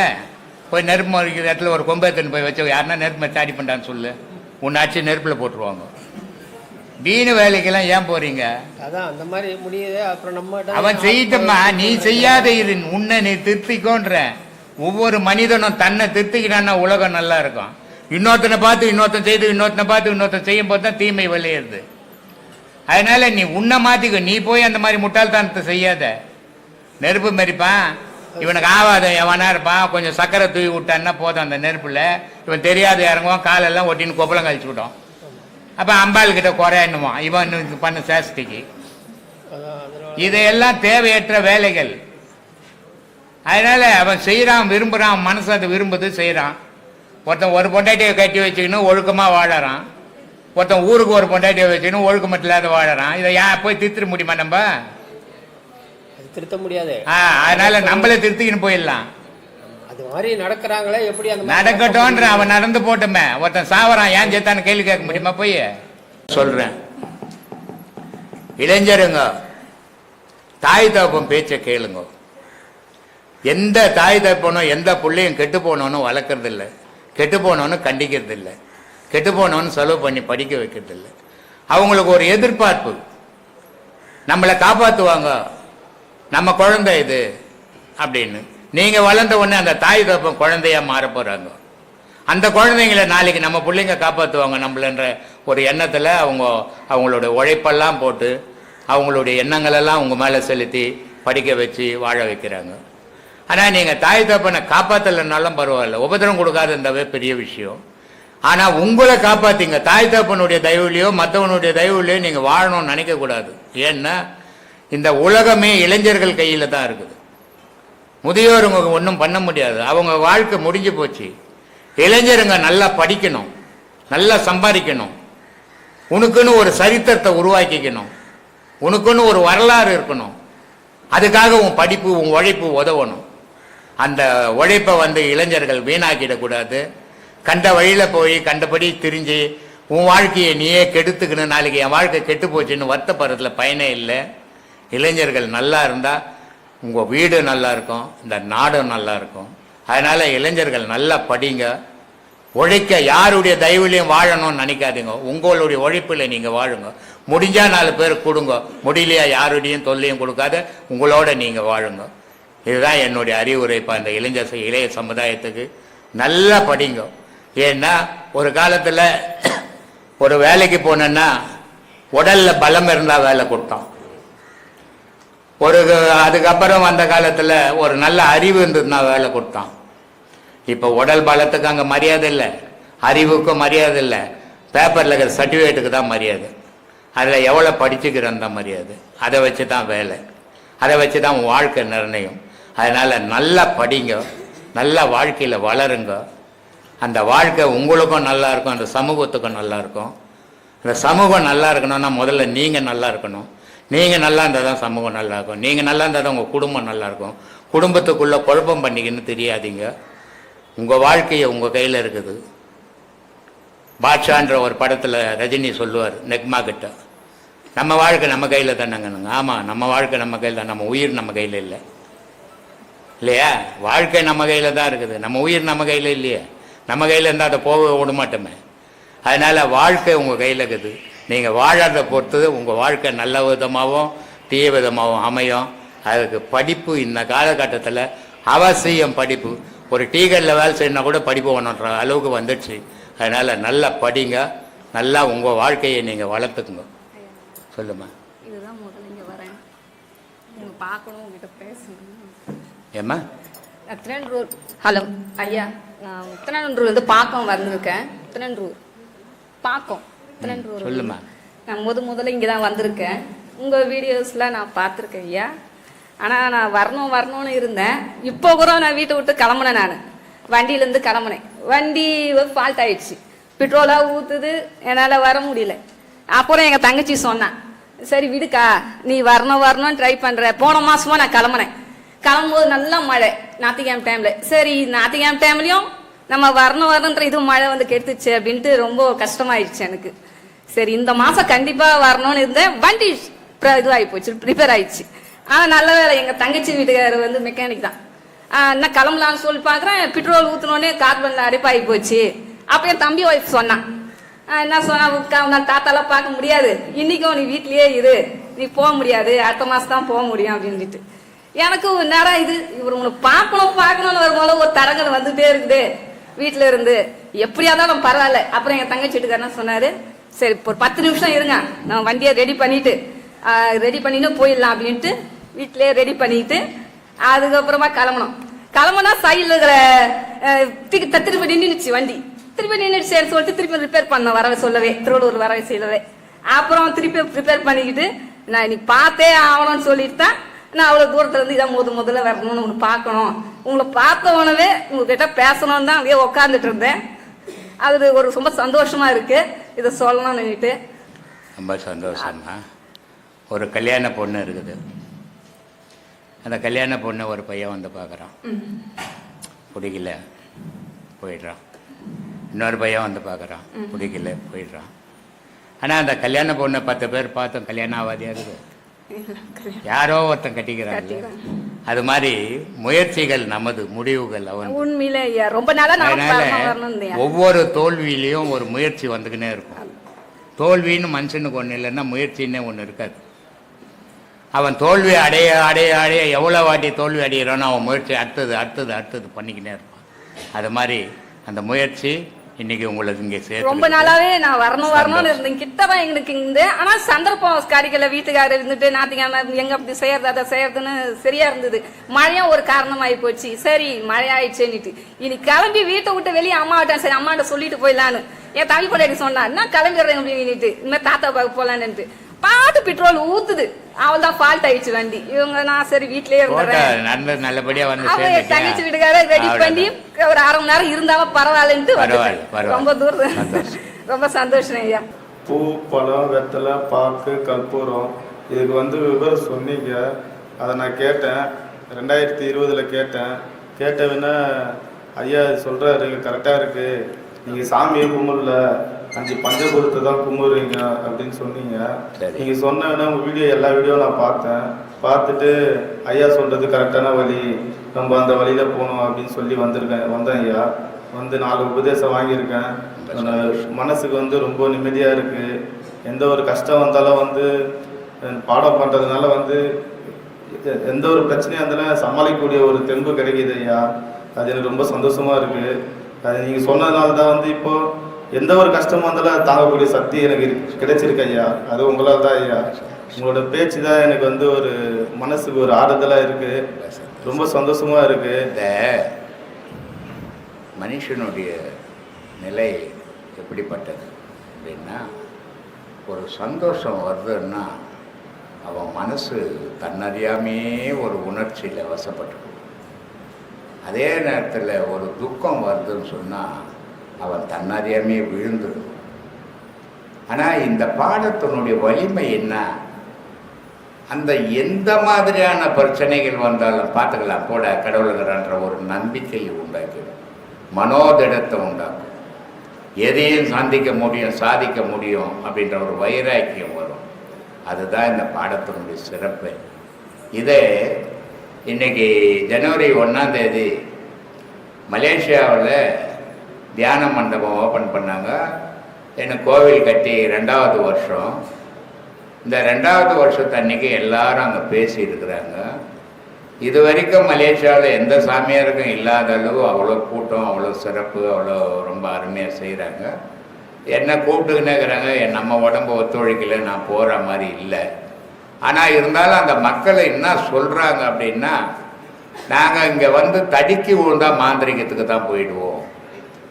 A: போய் நெருப்பு மறிக்கிற இடத்துல ஒரு கொம்பேத்தன் போய் வச்சு யாருன்னா நெருப்பு சாடி பண்ணான்னு சொல்லு, உன்னை அடிச்சு நெருப்பில் போட்டுருவாங்க. வீணு வேலைக்கெல்லாம் ஏன் போறீங்க?
C: அதான் அந்த மாதிரி முடியுது. அப்புறம் நம்ம
A: அவன் செய்யட்டம்மா, நீ செய்யாத இரு, உன்னை நீ திருத்திக்கோன்ற. ஒவ்வொரு மனிதனும் தன்னை திருத்திக்கிட்டான்னா உலகம் நல்லா இருக்கும். இன்னொருத்தனை பார்த்து இன்னொருத்தன் செய்து, இன்னொருத்தனை பார்த்து இன்னொருத்தன் செய்யும் போது தான் தீமை விளையிறது. அதனால நீ உன்னை மாத்திக்க, நீ போய் அந்த மாதிரி முட்டாள்தனத்தை செய்யாத. நெருப்பு மறிப்பான், இவனுக்கு ஆவாத எவனா இருப்பான், கொஞ்சம் சக்கரை தூவி விட்டான்னா போதும் அந்த நெருப்புல, இவன் தெரியாத இறங்குவான், காலெல்லாம் ஒட்டின்னு கொப்பளம் கழிச்சு விட்டோம். அப்போ அம்பாள் கிட்ட குறையணுவான் இவன் பண்ண சேஷ்டிக்கு. இதையெல்லாம் தேவையற்ற வேலைகள். அதனால அவன் செய்யறான், விரும்புறான், மனசு அதை விரும்புது, செய்யறான். ஒருத்தன் ஒரு பொண்டாட்டியை கட்டி வச்சுக்கணும் ஒழுக்கமா வாழறான், ஒருத்தன் ஊருக்கு ஒரு பொண்டாட்டியை வச்சுக்கணும் ஒழுக்கமற்ற இல்லாத வாழறான். இதை போய் திருத்த முடியுமா? நம்ம
C: திருத்த முடியாது.
A: அதனால நம்மளே திருத்திக்கின்னு போயிடலாம்.
C: அது மாதிரி நடக்கிறாங்களே, எப்படி அந்த
A: நடக்கட்டும்ன்ற அவன் நடந்து போட்டுமே. ஒருத்தன் சாவறான், ஏன் சேர்த்தான்னு கேள்வி கேட்க முடியுமா? போய் சொல்றேன், இளைஞருங்க தாய் தகப்பன் பேச்சை கேளுங்க. எந்த தாய் தகப்பனும் எந்த பிள்ளையும் கெட்டு போனவனு வளர்க்கறது இல்லை, கெட்டு போனவனு கண்டிக்கிறது இல்லை, கெட்டு போனவனு செலவு பண்ணி படிக்க வைக்கிறது இல்லை. அவங்களுக்கு ஒரு எதிர்பார்ப்பு, நம்மளை காப்பாற்றுவாங்க, நம்ம குழந்தை இது அப்படின்னு. நீங்க வளர்ந்த உடனே அந்த தாய் தகப்பன் குழந்தையா மாற போறாங்க. அந்த குழந்தைங்களை நாளைக்கு நம்ம பிள்ளைங்க காப்பாற்றுவாங்க நம்மளன்ற ஒரு எண்ணத்துல அவங்களோட உழைப்பெல்லாம் போட்டு அவங்களுடைய எண்ணங்களெல்லாம் உங்க மேல செலுத்தி படிக்க வச்சு வாழ வைக்கிறாங்க. ஆனா நீங்க தாய் தகப்பனை காப்பாற்றலைன்னாலும் பரவாயில்ல, உபதிரம் கொடுக்காத இருந்தாவே பெரிய விஷயம். ஆனா உங்களை காப்பாத்திங்க. தாய் தகப்பனுடைய தயவுலையோ மற்றவனுடைய தயவுலையோ நீங்க வாழணும்னு நினைக்க கூடாது. ஏன்னா இந்த உலகமே இளைஞர்கள் கையில தான் இருக்குது. முதியோருங்க ஒன்றும் பண்ண முடியாது, அவங்க வாழ்க்கை முடிஞ்சு போச்சு. இளைஞருங்க நல்லா படிக்கணும், நல்லா சம்பாதிக்கணும், உனக்குன்னு ஒரு சரித்திரத்தை உருவாக்கிக்கணும், உனக்குன்னு ஒரு வரலாறு இருக்கணும். அதுக்காக உன் படிப்பு உன் உழைப்பு உதவணும். அந்த உழைப்பை இளைஞர்கள் வீணாக்கிடக்கூடாது. கண்ட வழியில் போய் கண்டபடி திரிஞ்சு உன் வாழ்க்கையை நீயே கெடுத்துக்கணும், நாளைக்கு என் வாழ்க்கை கெட்டு போச்சுன்னு வருத்தப்படுறதுல பயனே இல்லை. இளைஞர்கள் நல்லா இருந்தால் உங்கள் வீடு நல்லா இருக்கும், இந்த நாடும் நல்லா இருக்கும். அதனால் இளைஞர்கள் நல்லா படிங்க, உழைக்க யாருடைய தயவுலையும் வாழணும்னு நினைக்காதீங்க. உங்களுடைய உழைப்பில் நீங்கள் வாழுங்க. முடிஞ்சால் 4 பேர் கொடுங்க, முடியலையா யாருடையும் தொல்லையும் கொடுக்காத உங்களோட நீங்கள் வாழுங்க. இதுதான் என்னுடைய அறிவுரை. இப்போ அந்த இளைய சமுதாயத்துக்கு நல்லா படிங்க. ஏன்னா ஒரு காலத்தில் ஒரு வேலைக்கு போனேன்னா உடலில் பலம் இருந்தால் வேலை கொடுத்தான். அதுக்கப்புறம் அந்த காலத்தில் ஒரு நல்ல அறிவு இருந்ததுன்னா வேலை கொடுத்தான். இப்போ உடல் பலத்துக்கு அங்கே மரியாதை இல்லை, அறிவுக்கும் மரியாதை இல்லை, பேப்பரில் இருக்கிற சர்டிஃபிகேட்டுக்கு தான் மரியாதை. அதில் எவ்வளோ படிச்சுக்கிறேன் தான் மரியாதை. அதை வச்சு தான் வேலை, அதை வச்சு தான் உன் வாழ்க்கை நிர்ணயம். அதனால் நல்லா படிங்க, நல்லா வாழ்க்கையில் வளருங்க. அந்த வாழ்க்கை உங்களுக்கும் நல்லா இருக்கும், அந்த சமூகத்துக்கும் நல்லா இருக்கும். அந்த சமூகம் நல்லா இருக்கணும்னா முதல்ல நீங்கள் நல்லா இருக்கணும். நீங்கள் நல்லா இருந்தால் தான் சமூகம் நல்லா இருக்கும். நீங்கள் நல்லா இருந்தால் தான் உங்கள் குடும்பம் நல்லா இருக்கும். குடும்பத்துக்குள்ளே குழப்பம் பண்ணிக்கின்னு தெரியாதீங்க. உங்கள் வாழ்க்கையை உங்கள் கையில் இருக்குது. பாட்ஷான்ற ஒரு படத்தில் ரஜினி சொல்லுவார் நெக்மா கிட்ட, நம்ம வாழ்க்கை நம்ம கையில் தானேங்கணுங்க. ஆமாம், நம்ம வாழ்க்கை நம்ம கையில் தான், நம்ம உயிர் நம்ம கையில் இல்லை இல்லையா? வாழ்க்கை நம்ம கையில் தான் இருக்குது, நம்ம உயிர் நம்ம கையில் இல்லையே. நம்ம கையில் இருந்தால் அதை போக விட மாட்டோமே. அதனால் வாழ்க்கை உங்கள் கையில் இருக்குது. நீங்கள் வாழறதை பொறுத்து உங்கள் வாழ்க்கை நல்ல விதமாகவும் தீய விதமாகவும் அமையும். அதுக்கு படிப்பு இந்த காலகட்டத்தில் அவசியம். படிப்பு ஒரு டீகரில் வேலை செய்யணுன்னா கூட படிப்பு வேணுன்ற அளவுக்கு வந்துடுச்சு. அதனால் நல்லா படிங்க, நல்லா உங்கள் வாழ்க்கையை நீங்கள் வளர்த்துக்குங்க. சொல்லுமா.
D: இதுதான் முதல்ல இங்கே வரேன், நீங்கள் பார்க்கணும், உங்ககிட்ட பேசணும்.
A: ஏம்மா?
D: திருநெல்வேலூர். ஹலோ ஐயா, நான் திருநெல்வேலூர்லேருந்து பாக்கம் வந்திருக்கேன். திருநெல்வேலூர் பாக்கம், திருநெல்வேலூர்.
A: சொல்லுமா.
D: நான் முதல்ல இங்கே தான் வந்திருக்கேன். உங்கள் வீடியோஸ்லாம் நான் பார்த்துருக்கேன் ஐயா. ஆனால் நான் வரணும்னு இருந்தேன். இப்போ கூட நான் வீட்டை விட்டு கிளம்புனேன். நான் வண்டியிலேருந்து கிளம்புனேன். வண்டி ஃபால்ட் ஆயிடுச்சு, பெட்ரோலாக ஊற்றுது, என்னால் வர முடியல. அப்புறம் எங்கள் தங்கச்சி சொன்னான், சரி விடுக்கா, நீ வரணும்னு ட்ரை பண்ணுற. போன மாதமாக நான் கிளம்புனேன். கிளம்பும்போது நல்லா மழை, ஞாயிற்றுக்கிழமை டைமில். சரி, ஞாயிற்றுக்கிழமை டைம்லையும் நம்ம வரணுன்ற இது மழை கெடுத்துச்சு அப்படின்ட்டு ரொம்ப கஷ்டமாயிடுச்சு எனக்கு. சரி, இந்த மாதம் கண்டிப்பாக வரணும்னு இருந்தேன். வண்டி இதுவாகி போச்சு, ரிப்பேர் ஆயிடுச்சு. ஆனால் நல்ல வேலை, எங்கள் தங்கச்சி வீட்டுக்காரர் மெக்கானிக் தான். என்ன கிளம்பலான்னு சொல்லி பார்க்குறேன், பெட்ரோல் ஊற்றினோடனே கார்பனில் அடைப்பாகி போச்சு. அப்போ என் தம்பி ஒய்ஃப் சொன்னான், என்ன சொன்னா, நான் தாத்தாலாம் பார்க்க முடியாது, இன்னைக்கும் நீ வீட்லயே இரு, நீ போக முடியாது, அடுத்த மாதம் தான் போக முடியும் அப்படின்ட்டு. எனக்கு நேரம் இது இவர் உனக்கு பார்க்கணும்னு வரும்போது ஒரு தடங்கள் வந்துட்டே இருக்குது வீட்டில் இருந்து. எப்படியா இருந்தாலும் பரவாயில்ல. அப்புறம் எங்கள் தங்கச்சி வீட்டுக்காரனா சொன்னார், சரி இப்போ ஒரு 10 நிமிஷம் இருங்க, நான் வண்டியை ரெடி பண்ணிட்டு போயிடலாம் அப்படின்ட்டு வீட்டிலே ரெடி பண்ணிட்டு அதுக்கப்புறமா கிளம்புனா சைடில் இருக்கிற திருப்பி நின்றுச்சு வண்டி. திருப்பி நின்றுச்சு சொல்லிட்டு திருப்பி ரிப்பேர் பண்ண வர சொல்லவே, திருவள்ளூர் வர சொல்லவே. அப்புறம் திருப்பி ரிப்பேர் பண்ணிக்கிட்டு நான் இன்னைக்கு பார்த்தே ஆகணும்னு சொல்லிட்டு தான் நான் அவ்வளோ தூரத்துல இருந்து இதான் முதல்ல வரணும்னு ஒன்று பார்க்கணும், உங்களை பார்த்த உடனே உங்ககிட்ட பேசணும்னு தான் அப்படியே உட்காந்துட்டு இருந்தேன். அது ஒரு ரொம்ப சந்தோஷமா இருக்கு, இதை சொல்லணும்னுட்டு.
A: ரொம்ப சந்தோஷமா. ஒரு கல்யாண பொண்ணு இருக்குது, அந்த கல்யாண பொண்ணு ஒரு பையன் பார்க்குறான், பிடிக்கல போயிடுறான். இன்னொரு பையன் பார்க்குறான், பிடிக்கல போயிடுறான். ஆனால் அந்த கல்யாண பொண்ணை 10 பேர் பார்த்தோம், கல்யாணம் ஆகாதியா இருக்குது, யாரோ ஒருத்தன் கட்டிக்கிறாங்க. அது மாதிரி முயற்சிகள் நமது, முடிவுகள் அவன்.
D: உண்மையில ரொம்ப நாளா
A: ஒவ்வொரு தோல்வியிலையும் ஒரு முயற்சி வந்துக்கினே இருக்கும். தோல்வின்னு மனுஷனுக்கு ஒன்று இல்லைன்னா முயற்சின்னே ஒன்று இருக்காது. அவன் தோல்வி அடைய அடைய அடைய எவ்வளோ வாட்டி தோல்வி அடைகிறானோ அவன் முயற்சி அடுத்தது பண்ணிக்கினே இருப்பான். அது மாதிரி அந்த முயற்சி இன்னைக்கு உங்களுக்கு இங்கே சேர்த்து
D: ரொம்ப நாளாவே நான் வரணும்னு இருந்தேன். கிட்டதான் எங்களுக்கு ஆனா சந்தர்ப்பம் காரிக்கல, வீட்டுக்காரர் இருந்துட்டு ஞாயிற்றுக்கிழமை எங்க அப்படி செய்யறது அதை செய்யறதுன்னு சரியா இருந்தது. மழையும் ஒரு காரணமாயி போச்சு. சரி மழை ஆயிடுச்சுன்னுட்டு இன்னைக்கு கிளம்பி வீட்டை விட்டு வெளியே அம்மாவிட்ட, சரி அம்மாட்ட சொல்லிட்டு போயிடலான்னு என் தமிழ் பொண்டாட்டி சொன்னா, நான் கிளம்பிடுறேன் அப்படின்னுட்டு, இனிமேல் தாத்தா பார்க்க போலான்னு பாட்டு பெட்ரோல் ஊத்துது, அவள் தான் ஃபால்ட் ஆயிடுச்சு வண்டி. இவங்க நான் சரி வீட்லயே இருந்தேன்.
A: நல்லபடியா வந்து
D: தங்கச்சி வீட்டுக்கார ரெடி பண்ணி ஒரு 1/2 மணி நேரம் இருந்தாலும் பரவாயில்லன்ட்டு ரொம்ப தூரம். ரொம்ப சந்தோஷம் ஐயா.
B: பூ, பழம், வெத்தலை, பாக்கு, கற்பூரம், இதுக்கு விவரம் சொன்னீங்க.
E: அதை நான் கேட்டேன். 2020 கேட்டேன். கேட்டவுடனே ஐயா சொல்கிறாரு கரெக்டாக இருக்குது, நீங்கள் சாமியை கும்பிடல, 5 பஞ்சபூதத்தை தான் கும்பிடுறீங்க அப்படின்னு சொன்னீங்க. நீங்கள் சொன்னோன்னே உங்கள் வீடியோ எல்லா வீடியோவும் நான் பார்த்தேன். பார்த்துட்டு ஐயா சொல்கிறது கரெக்டான வழி, நம்ம அந்த வழியில் போகணும் அப்படின்னு சொல்லி வந்தேன் ஐயா. வந்து 4 உபதேசம் வாங்கியிருக்கேன். மனசுக்கு வந்து ரொம்ப நிம்மதியாக இருக்குது. எந்த ஒரு கஷ்டம் வந்தாலும் வந்து பாடம் பண்ணுறதுனால வந்து எந்த ஒரு பிரச்சனையாக இருந்தாலும் சமாளிக்கக்கூடிய ஒரு தெம்பு கிடைக்கிது ஐயா. அது எனக்கு ரொம்ப சந்தோஷமாக இருக்குது. அது நீங்கள் சொன்னதுனால தான் வந்து இப்போது எந்த ஒரு கஷ்டமாக இருந்தாலும் தாங்கக்கூடிய சக்தி எனக்கு கிடைச்சிருக்கு ஐயா. அது உங்களால் தான் ஐயா. உங்களோட பேச்சு தான் எனக்கு வந்து ஒரு மனசுக்கு ஒரு ஆறுதலாக இருக்குது. ரொம்ப சந்தோஷமாக இருக்குது.
A: இந்த மனுஷனுடைய நிலை எப்படிப்பட்டது அப்படின்னா, ஒரு சந்தோஷம் வருதுன்னா அவன் மனசு தன்னறியாமே ஒரு உணர்ச்சியில் வசப்பட்டு, அதே நேரத்தில் ஒரு துக்கம் வருதுன்னு சொன்னால் அவன் தன்னறியாமே விழுந்துடும். ஆனால் இந்த பாடத்தினுடைய வலிமை என்ன, அந்த எந்த மாதிரியான பிரச்சனைகள் வந்தாலும் பார்த்துக்கலாம் கூட கடவுளுங்கிறான்ற ஒரு நம்பிக்கையை உண்டாக்கிடும், மனோதிடத்தை உண்டாக்கும், எதையும் சந்திக்க முடியும், சாதிக்க முடியும் அப்படின்ற ஒரு வைராக்கியம் வரும். அதுதான் இந்த பாடத்தினுடைய சிறப்பு. இதே இன்றைக்கி ஜனவரி 1ஆம் தேதி மலேசியாவில் தியான மண்டபம் ஓப்பன் பண்ணாங்க. எனக்கு கோவில் கட்டி 2வது வருஷம். இந்த 2வது வருஷத்து அன்றைக்கி எல்லாரும் அங்கே பேசியிருக்கிறாங்க. இது வரைக்கும் மலேசியாவில் எந்த சாமியாருக்கும் இல்லாத அளவு அவ்வளோ கூட்டம், அவ்வளோ சிறப்பு, அவ்வளோ ரொம்ப அருமையாக செய்கிறாங்க. என்னை கூப்பிட்டுக்கினேங்கிறாங்க. நம்ம உடம்பு ஒத்துழைக்கல, நான் போகிற மாதிரி இல்லை. ஆனால் இருந்தாலும் அந்த மக்களை என்ன சொல்கிறாங்க அப்படின்னா, நாங்கள் இங்கே வந்து தடுக்கி விழுந்தால் மாந்திரிகத்துக்கு தான் போயிடுவோம்.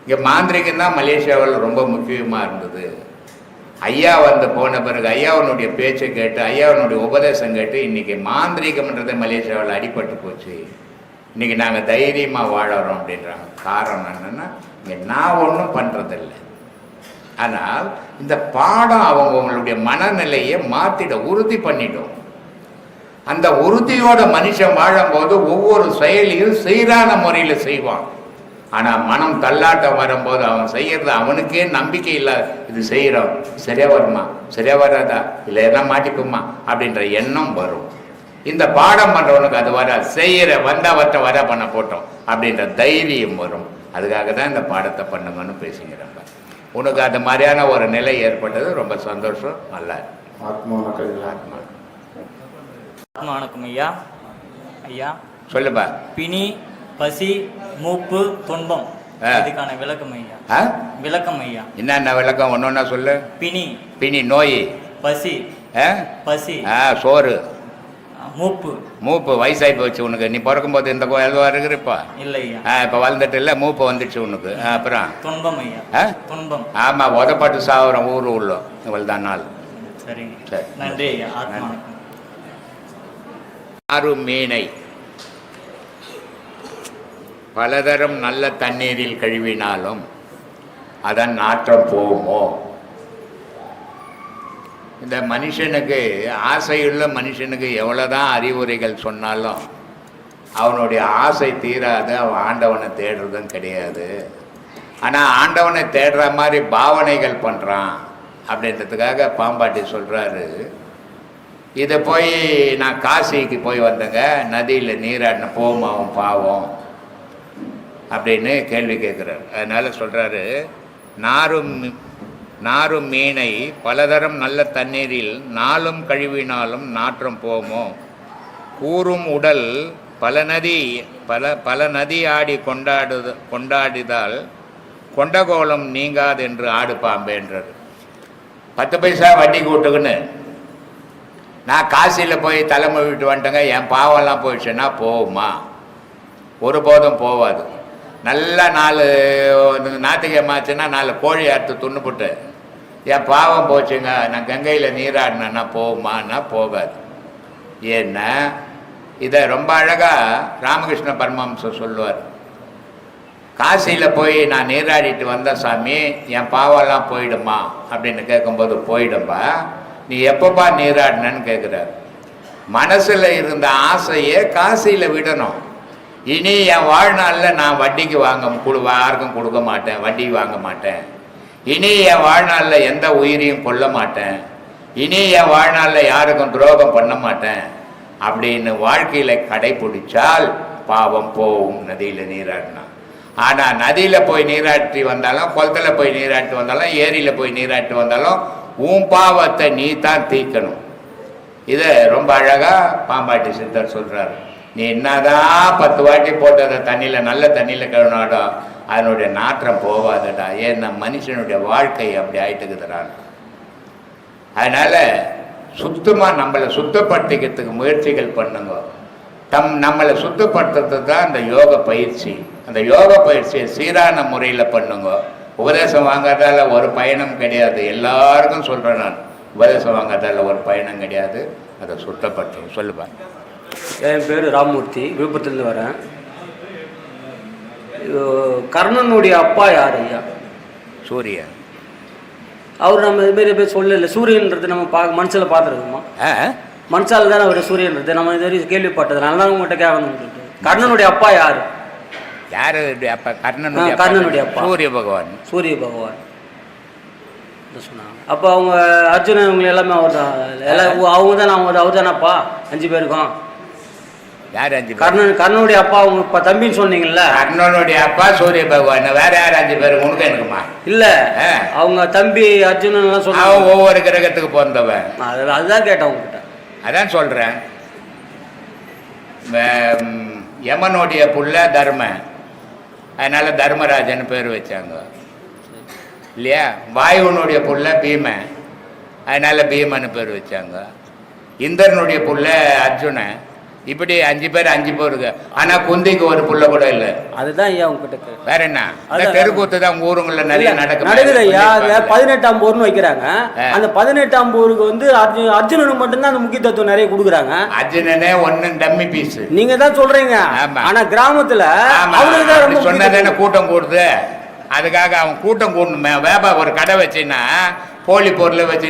A: இங்கே மாந்திரிகம் தான் மலேசியாவில் ரொம்ப முக்கியமாக இருந்தது. ஐயா வந்து போன பிறகு ஐயாவனுடைய பேச்சை கேட்டு, ஐயாவனுடைய உபதேசம் கேட்டு இன்றைக்கி மாந்திரிகம்ன்றது மலேசியாவில் அடிபட்டு போச்சு. இன்றைக்கி நாங்கள் தைரியமாக வாழறோம் அப்படின்றாங்க. காரணம் என்னென்னா, இங்கே நான் ஒன்றும் பண்ணுறதில்லை. ஆனால் இந்த பாடம் அவங்களுடைய மனநிலையை மாற்றிட உறுதி பண்ணிடும். அந்த உறுதியோட மனுஷன் வாழும்போது ஒவ்வொரு செயலையும் சீரான முறையில் செய்வான். ஆனால் மனம் தள்ளாட்டம் வரும்போது அவன் செய்கிறது அவனுக்கே நம்பிக்கை இல்லாத, இது செய்கிறோம் சரியா வருமா, சரியா வராதா, இல்லை எல்லாம் மாட்டிக்குமா அப்படின்ற எண்ணம் வரும். இந்த பாடம் பண்ணுறவனுக்கு அது வராது. செய்கிற வந்தவற்றை வர பண்ண போட்டோம் அப்படின்ற தைரியம் வரும். அதுக்காக தான் இந்த பாடத்தை பண்ணுங்கன்னு பேசுகிறாங்க. உனக்கு அது மாதிரியான ஒரு நிலை ஏற்பட்டது ரொம்ப சந்தோஷம். நல்லா
E: ஆத்மா
A: ஆத்மா
F: வணக்கம் ஐயா. ஐயா
A: சொல்லுப்பா.
F: பிணி, பசி, மூப்பு, துன்பம், இதுக்கான விளக்கம் ஐயா. விளக்கம் ஐயா.
A: என்னென்ன விளக்கம் ஒன்னொன்னா சொல்லு.
F: பிணி,
A: பிணி நோய்.
F: பசி, பசி,
A: சோறு.
F: மூப்பு,
A: மூப்பு வயசாகி போச்சு உனக்கு. நீ பிறக்கும்போது இந்த எதுவா இருக்கிறப்பா
F: இல்லையா?
A: இப்போ வளர்ந்துட்டு இல்லை, மூப்பு வந்துடுச்சு உனக்கு. அப்புறம்
F: துன்பம் ஐயா. துன்பம்.
A: ஆமாம், உதப்பாட்டு சாகுறோம் ஊர் உள்ள இவ்வளோதான் நாள்.
F: சரிங்க,
A: சரி,
F: நன்றி ஐயா. ஆத்மா
A: ஆறும் மீனை பலதரம் நல்ல தண்ணீரில் கழுவினாலும் அதன் நாற்றம் போகுமோ? இந்த மனுஷனுக்கு, ஆசையுள்ள மனுஷனுக்கு எவ்வளோதான் அறிவுரைகள் சொன்னாலும் அவனுடைய ஆசை தீராது. அவன் ஆண்டவனை தேடுறதும் கிடையாது. ஆனால் ஆண்டவனை தேடுற மாதிரி பாவனைகள் பண்ணுறான் அப்படின்றதுக்காக பாம்பாட்டி சொல்கிறாரு, இதை போய் நான் காசிக்கு போய் வந்தேங்க, நதியில் நீராடின போகும் அவன் பாவம் அப்படின்னு கேள்வி கேட்குறாரு. அதனால் சொல்கிறாரு, நாரும் மீனை பலதரம் நல்ல தண்ணீரில் நாளும் கழுவினாலும் நாற்றம் போமோ? கூறும் உடல் பல நதி ஆடி கொண்டாடிதால் கொண்டகோலம் நீங்காது என்று ஆடு பாம்பேன்றார். 10 பைசா வட்டி கூட்டுக்குன்னு நான் காசியில் போய் தலைமை விட்டு வந்துட்டேங்க, என் பாவம்லாம் போயிடுச்சுன்னா போகுமா? ஒருபோதும் போகாது. நல்லா 4 ஞாயிற்றுக்கிழமை ஆச்சுன்னா 4 கோழி அறுத்து துண்ணுப்பட்டு என் பாவம் போச்சுங்க, நான் கங்கையில் நீராடினேன்னா போகுமான்னா போகாது. ஏன்னா இதை ரொம்ப அழகாக ராமகிருஷ்ண பரமஹம்சர் சொல்லுவார். காசியில் போய் நான் நீராடிட்டு வந்த சாமி, என் பாவம்லாம் போயிடுமா அப்படின்னு கேட்கும்போது, போயிடும்பா, நீ எப்பப்பா நீராடினன்னு கேட்குறாரு. மனசில் இருந்த ஆசையை காசியில் விடணும். இனி என் வாழ்நாளில் நான் வட்டிக்கு யாருக்கும் கொடுக்க மாட்டேன், வட்டி வாங்க மாட்டேன். இனி என் வாழ்நாளில் எந்த உயிரையும் கொல்ல மாட்டேன். இனி என் வாழ்நாளில் யாருக்கும் துரோகம் பண்ண மாட்டேன் அப்படின்னு வாழ்க்கையில் கடைபிடிச்சால் பாவம் போகும் நதியில் நீராடினா. ஆனால் நதியில் போய் நீராட்டி வந்தாலும், குளத்தில் போய் நீராட்டி வந்தாலும், ஏரியில் போய் நீராட்டி வந்தாலும் உன் பாவத்தை நீ தான் தீர்க்கணும். இதை ரொம்ப அழகாக பாம்பாட்டி சித்தர் சொல்கிறார். நீ என்னதான் 10 வாட்டி போட்டு அதை தண்ணியில் நல்ல தண்ணியில் கழுவினாலும் அதனுடைய நாற்றம் போகாதடா. ஏன்னா மனுஷனுடைய வாழ்க்கை அப்படி ஆயிட்டுக்குதுடான். அதனால் சுத்தமாக நம்மளை சுத்தப்படுத்திக்கிறதுக்கு முயற்சிகள் பண்ணுங்க. நம்மளை சுத்தப்படுத்துறது தான் அந்த யோக பயிற்சி. அந்த யோக பயிற்சியை சீரான முறையில் பண்ணுங்க. உபதேசம் வாங்கிறதால ஒரு பயணம் கிடையாது. எல்லாருக்கும் சொல்கிறேன் நான், உபதேசம் வாங்கிறதால ஒரு பயணம் கிடையாது. அதை சுத்தப்படுத்தும். சொல்லுப்பா.
G: என் பேர் ராமமூர்த்தி, விழுப்புரத்துலேருந்து வரேன். கர்ணனுடைய அப்பா யார் ஐயா?
A: சூரியன்.
G: அவர் நம்ம இதுமாரி பேர் சொல்லலை. சூரியன்றது நம்ம மனசில் பார்த்துருக்கோமா? மனசால் தானே அவர் சூரியன்றது நம்ம இது வரைக்கும் கேள்விப்பட்டதுனால தான் உங்கள்கிட்ட கேட்கணும்னு சொல்லிட்டு. கர்ணனுடைய அப்பா யார்?
A: யாருடைய அப்பா?
G: கர்ணனுடைய அப்பா
A: சூரிய பகவான்.
G: சூரிய பகவான் சொன்னாங்க. அப்போ அவங்க அர்ஜுனன் இவங்க எல்லாமே அவர் தான், எல்லாம் அவங்க தான். அவர் தானப்பா 5 பேருக்கும்?
A: யார் 5 பேர்?
G: கர்ணனுடைய அப்பா அவங்க இப்போ தம்பின்னு சொன்னீங்கல்ல.
A: கர்ணனுடைய அப்பா சூரிய பகவான். வேற யார் 5 பேர் உனக்கு எனக்குமா?
G: இல்ல, அவங்க தம்பி அர்ஜுனன் எல்லாம் சொன்னாங்க.
A: அவன் ஒவ்வொரு கிரகத்துக்கு பிறந்தவன்.
G: அதுதான் கேட்டேன் உங்ககிட்ட.
A: அதான் சொல்றேன். யமனுடைய புள்ள தர்மன், அதனால தர்மராஜன் பேர் வச்சாங்க இல்லையா? வாயுனுடைய புள்ள பீமன், அதனால பீமன் பேர் வச்சாங்க. இந்திரனுடைய புள்ள அர்ஜுனன். இப்படி 5 பேர் 5 பேருக்கு. ஆனா குந்திக்கு ஒரு புள்ள கூட இல்ல.
G: அதுதான் ஐயா உங்ககிட்ட.
A: வேற என்ன? தெருக்கூத்து தான் உங்க ஊருங்களில் நிறைய
G: நடக்குது ஐயா. 18ஆம் போர்னு வைக்கிறாங்க. அந்த 18ஆம் போருக்கு வந்து அர்ஜுனனுக்கு மட்டும்தான் அந்த முக்கியத்துவம் நிறைய கொடுக்குறாங்க.
A: அர்ஜுனனே ஒன்னு டம்மி பீஸ்.
G: நீங்க தான் சொல்றீங்க. ஆனா கிராமத்துல அவனுக்கு
A: சொன்னதானே கூட்டம் கூடுது. அதுக்காக அவன் கூட்டம் கூடணுமே. வியாபாரம் ஒரு கடை வச்சுன்னா போலி பொருளை வச்சு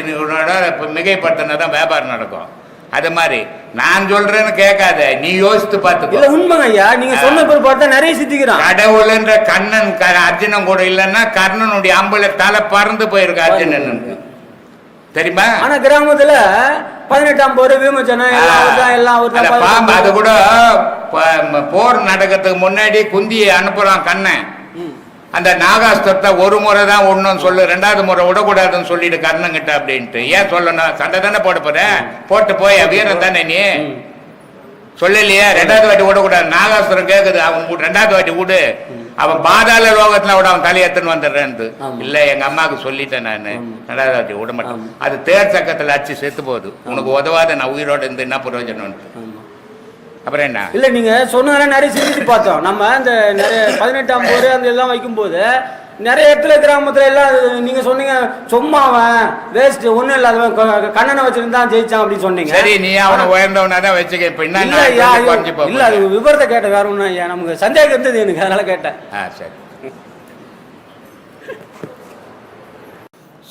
A: மிகைப்படுத்தினா தான் வியாபாரம் நடக்கும். அது மாதிரி நான் சொல்றேன்னு கேட்காத, நீ யோசித்து பார்த்துக்கோ.
G: உண்மைங்க ஐயா, நீங்க சொன்ன பேர் பார்த்தா நிறைய சித்திக்கிறான்.
A: கடவுள்ன்ற கண்ணன் அர்ஜுனன் கூட இல்லைன்னா கர்ணனுடைய அம்புல தலை பறந்து போயிருக்கு அர்ஜுனனுக்கு, தெரியுமா? ஆனா
G: கிராமத்துல 18ஆம் போர் விமர்சனம் எல்லாம்
A: பாம்பு. அது கூட போர் நடக்கிறதுக்கு முன்னாடி குந்தியை அனுப்புறான் கண்ணன். அந்த நாகாஸ்திரத்தை ஒரு முறை தான் ஒன்றும் சொல்லு, 2வது முறை விடக்கூடாதுன்னு சொல்லிட்டு கர்ணங்கிட்ட அப்படின்ட்டு. ஏன் சொல்லணும்? சண்டை தானே போட போற, போட்டு போய் வீரன் தானே நீ சொல்லலையே. 2வது வாட்டி விடக்கூடாது. நாகாஸ்திரம் கேட்குது, அவன் 2வது வாட்டி விடு, அவன் பாதாள லோகத்துல விட அவன் தலையத்துன்னு வந்துடுறேன்ட்டு. இல்ல எங்க அம்மாவுக்கு சொல்லிட்டேன் நான், 2வது வாட்டி விட மாட்டேன். அது தேர் சக்கத்துல அச்சு செத்து போகுது. உனக்கு உதவாத நான் உயிரோடு இருந்து என்ன பிரயோஜனம்? அப்புறம் என்ன?
G: இல்ல நீங்க சொன்ன நிறைய சிந்திச்சு பார்த்தோம். நம்ம இந்த நிறைய 18ஆம் போர் அந்த எல்லாம் வைக்கும்போது நிறைய இடத்துல கிராமத்துல எல்லாம் நீங்க சொன்னீங்க சும்மா அவன் வேஸ்ட் ஒண்ணும் இல்லாதவன் கண்ணனை வச்சிருந்தான் ஜெயிச்சான் அப்படின்னு சொன்னீங்க.
A: சரி, நீ அவனை உயர்ந்தவனாதான் வச்சுக்க. இப்ப என்ன
G: இல்ல, அது விவரத்தை கேட்ட வேற ஒண்ணும் ஐயா, நமக்கு சந்தேகம் இருந்தது எனக்கு, அதனால கேட்டேன்.
A: சரி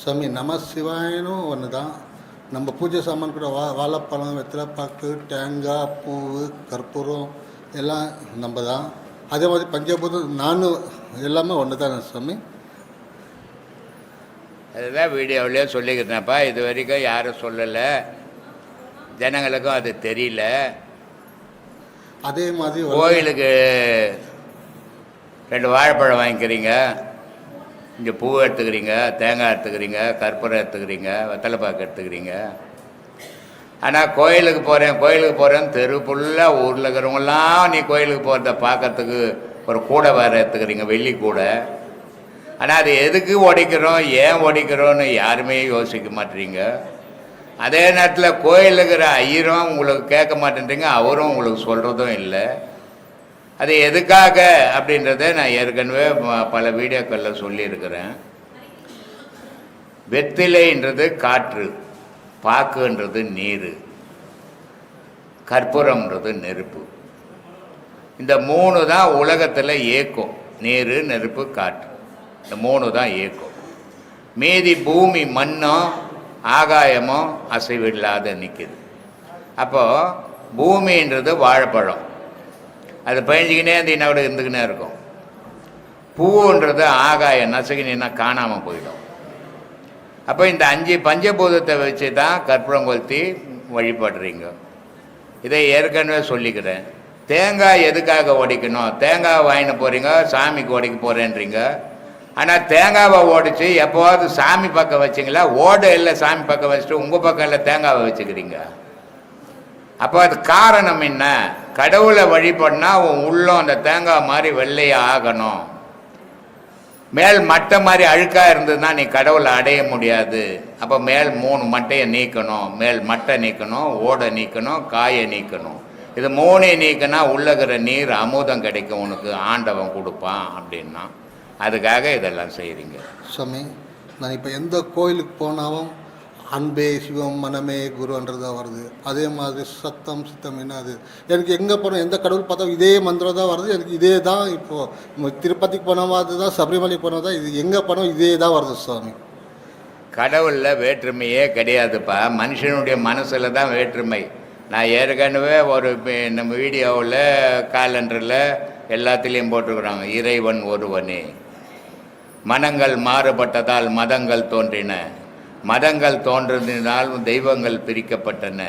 H: சாமி. நம சிவாயனும் ஒன்று தான். நம்ம பூஜை சாமான் கூட வாழைப்பழம், வெத்தலைப்பாக்கு, தேங்காய், பூ, கற்பூரம் எல்லாம் நம்ம தான். அதே மாதிரி பஞ்சபூதம் நானும் எல்லாமே ஒன்று தான் சாமி.
A: அதுதான் வீடியோவிலே சொல்லிக்கிறேன்ப்பா. இது வரைக்கும் யாரும் சொல்லலை, ஜனங்களுக்கும் அது தெரியல.
H: அதே மாதிரி
A: கோயிலுக்கு 2 வாழைப்பழம் வாங்கிக்கிறீங்க, இங்கே பூ எடுத்துக்கிறீங்க, தேங்காய் எடுத்துக்கிறீங்க, கற்பூரம் எடுத்துக்கிறீங்க, வெத்தலைப்பாக்கு எடுத்துக்கிறீங்க. ஆனால் கோயிலுக்கு போகிறேன்னு தெரு ஃபுல்லாக ஊரில் இருக்கிறவங்களாம் நீ கோயிலுக்கு போகிறத பார்க்கறதுக்கு ஒரு கூடை வேறு எடுத்துக்கிறீங்க, வெள்ளி கூடை. ஆனால் அது எதுக்கு உடைக்கிறோம், ஏன் உடைக்கிறோன்னு யாருமே யோசிக்க மாட்டேறீங்க. அதே நேரத்தில் கோயிலில் இருக்கிற ஐயரும் உங்களுக்கு கேட்க மாட்டேன்றீங்க, அவரும் உங்களுக்கு சொல்கிறதும் இல்லை. அது எதுக்காக அப்படின்றத நான் ஏற்கனவே பல வீடியோக்களில் சொல்லியிருக்கிறேன். வெத்திலைன்றது காற்று, பாக்குன்றது நீர், கற்பூரம்ன்றது நெருப்பு. இந்த 3 தான் உலகத்தில் ஏக்கும். நீர், நெருப்பு, காற்று, இந்த 3 தான் ஏக்கும். மீதி பூமி மண்ணும் ஆகாயமும் அசைவில்லாத நிற்கிது. அப்போது பூமின்றது வாழைப்பழம், அது பயஞ்சிக்கினே அந்த இன்னோட இருந்துக்கினே இருக்கும். பூன்றது ஆகாயம், நசுக்கினா காணாமல் போயிடும். அப்போ இந்த 5 பஞ்சபூதத்தை வச்சு தான் கற்பூரம் கொளுத்தி வழிபடுறீங்க. இதை ஏற்கனவே சொல்லிக்கிறேன். தேங்காய் எதுக்காக உடைக்கணும்? தேங்காய் வாங்கிட்டு போகிறீங்க, சாமிக்கு உடைக்க போகிறேன்றீங்க. ஆனால் தேங்காவை உடைச்சி எப்போவாவது சாமி பக்கம் வச்சிங்களா? ஓடை இல்லை சாமி பக்கம் வச்சுட்டு உங்கள் பக்கம் இல்லை தேங்காவை வச்சுக்கிறீங்க. அப்போ அது காரணம் என்ன? கடவுளை வழிபடினா உன் உள்ளம் அந்த தேங்காய் மாதிரி வெள்ளையாக ஆகணும். மேல் மட்டை மாதிரி அழுக்காக இருந்ததுன்னா நீ கடவுளை அடைய முடியாது. அப்போ மேல் 3 மட்டையை நீக்கணும். மேல் மட்டை நீக்கணும், ஓடை நீக்கணும், காயை நீக்கணும். இது 3 நீக்கினா உள்ளகிற நீர் அமுதம் கிடைக்கும், உனக்கு ஆண்டவன் கொடுப்பான் அப்படின்னா. அதுக்காக இதெல்லாம் செய்கிறீங்க.
H: சாமி, நான் இப்போ எந்த கோயிலுக்கு போனாலும் அன்பே சிவம் மனமே குருன்றதாக வருது. அதே மாதிரி சத்தம் சித்தம் என்ன அது எனக்கு எங்கே போனோம் எந்த கடவுள் பார்த்தா இதே மந்திரம் தான் வருது. எனக்கு இதே தான் இப்போது திருப்பதிக்கு போனோம் அதுதான், சபரிமலைக்கு போனோம் தான், இது எங்கே போனோம் இதே தான் வருது சாமி.
A: கடவுளில் வேற்றுமையே கிடையாதுப்பா, மனுஷனுடைய மனசில் தான் வேற்றுமை. நான் ஏற்கனவே நம்ம வீடியோவில் காலண்டரில் எல்லாத்துலேயும் போட்டிருக்கிறாங்க, இறைவன் ஒருவனே. மனங்கள் மாறுபட்டதால் மதங்கள் தோன்றின, மதங்கள் தோன்றினால் தெய்வங்கள் பிரிக்கப்பட்டன.